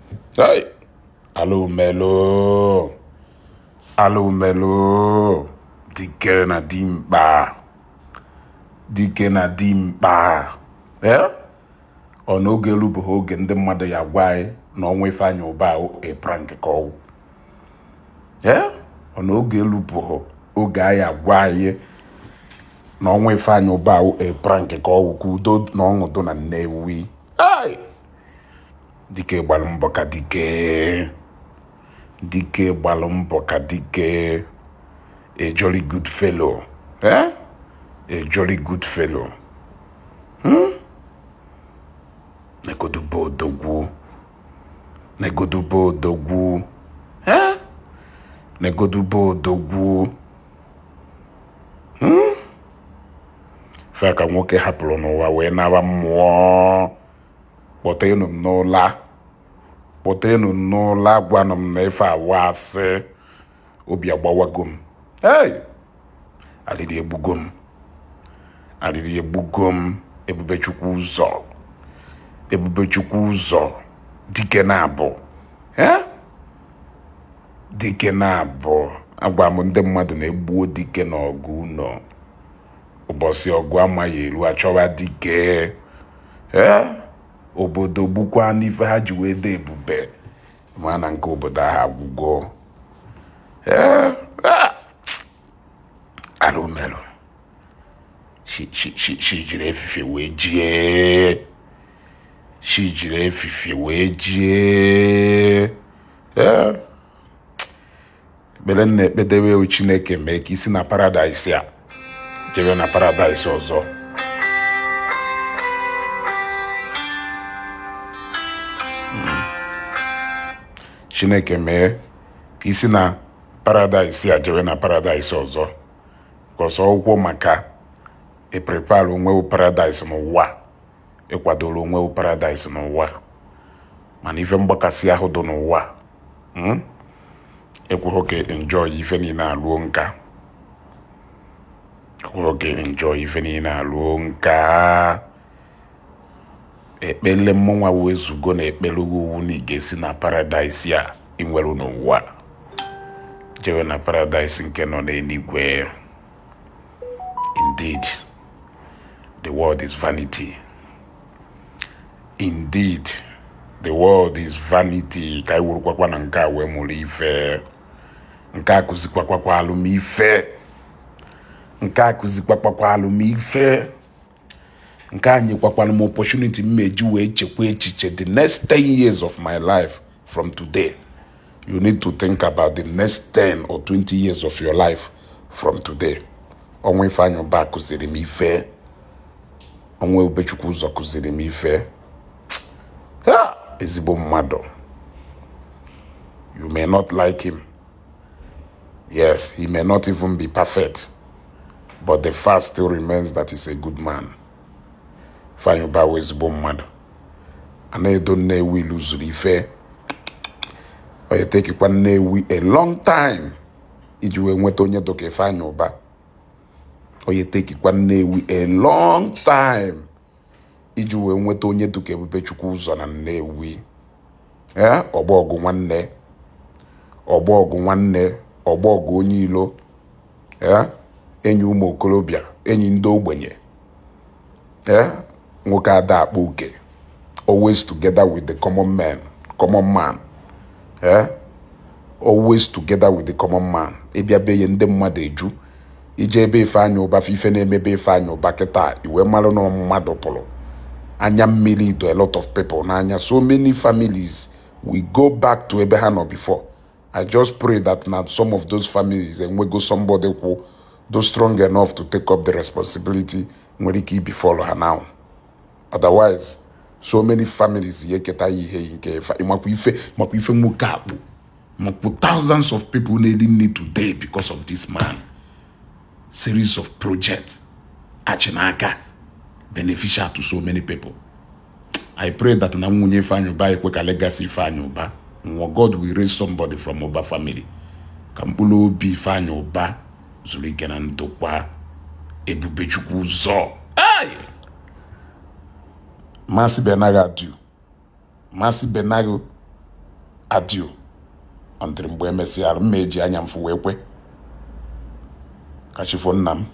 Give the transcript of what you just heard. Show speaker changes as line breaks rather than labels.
Hey, allo melo, dike na dimba, eh? Ọ n'oge elu bụ oge ndị mmadụ ya gwa anyị na ọnwa Ifeanyi Uba a prank ka ọwụ. Ọ n'oge elu bụ oge anyị agwa anyị na ọnwa Ifeanyi Uba a prank ka ọwụ ka udo na ọṅụ na Nnewi. Dike gbalụ mbọ ka dike gbalụ mbọ ka dike, a jolly good fellow, a jolly good fellow. Negodubo odogwu, negodubo odogwu. Fe ka nwoke hapụrụ n'ụwa wee naba mmụọ. Kpọtenu m n'ụla, gwanụ m na ife awa asị. Obi agbawago m. Alịrị egbugo m. Ebubechukwu ụzọ dike na-abụ. Dike na-abụ. Agwa m ndị mmadụ na-egbuo dike n'ọgụ ụnọ. Ụbọchị ọgụ amaghị eru achọwa dike. Obodo gbukwa n'ife ha ji wee dị ebube. Ma na nke obodo ahụ agwụgo. Alụmelụ. Shi jiri efife wee jie. Ekpere nna ekpedewe Chineke mee ka isi na paradise a jebe na paradise ọzọ. Chineke mee ka isi na paradise a jebe na paradise ọzọ. Because ọgwụ maka prepare onwewu paradise n'ụwa, ịkwadoro onwewu paradise n'ụwa, mana ife mgbakasị ahụ dị n'ụwa. Ekwughị ka enjoy ife niile alụọ nka. Ekpele mmụnwa wezugo na ekpele uwu na ị ga-esi na paradise a inwere n'ụwa jewe na paradise nke nọ n'eluigwe. Indeed, the world is vanity. Ka anyị wụrụkwakwa na nke a wee mụrụ ife. Nke a kụzikwakwa alụmife. Nke a nyekwakwala m opportunity mmeji wee chekwa echiche the next 10 years of my life from today. You need to think about the next 10 or 20 years of your life from today. Ọnwa Ifeanyi Uba kụziri m ife. Ọnwa Ubechukwu ụzọ kụziri m ife. Ezigbo mmadụ. You may not like him. Yes, he may not even be perfect. But the fact still remains that he's a good man. Ifeanyi Uba wee ezigbo mmadụ. Ana-edo Nnewi lụzuru ife. Ọ ya tekikwa Nnewi a long time iji wee nweta onye dọka Ifeanyi Uba. Ọ ya tekikwa Nnewi a long time iji wee nweta onye dọka Ebubechukwu ụzọ na Nnewi. Ọgbọgụ nwanne, ọgbọgụ onye ilo. Enyi ụmụ okorobịa, enyi ndị ogbenye. Nwoke ada akpa uke. Always together with the common man. Always together with the common man. Ịbịa be ye ndị mmadụ eju. Ije ebe Ifeanyi Uba ife na-emebe Ifeanyi Uba kịta iwe mmalụ na mmadụ pụrụ. Anya mmiri do a lot of people n'anya. So many families we go back to ebe ha nọ before. I just pray that now some of those families and we go somebody who those strong enough to take up the responsibility nwere ike before her now. Otherwise, so many families yeketa ihe nke makwa ife nwoke akpụ. Makwa thousands of people need today because of this man. Series of projects achinaka beneficial to so many people. I pray that na nwunye Ifeanyi Uba ekwe ka legacy Ifeanyi Uba. God will raise somebody from Uba family. Ka mkpụrụ obi Ifeanyi Uba zuru ike na ndokwa Ebubechukwu ụzọ. Mercy Benago. adieu until mgbe emesịara mma eji anya mfu wee kwe kachifo nna m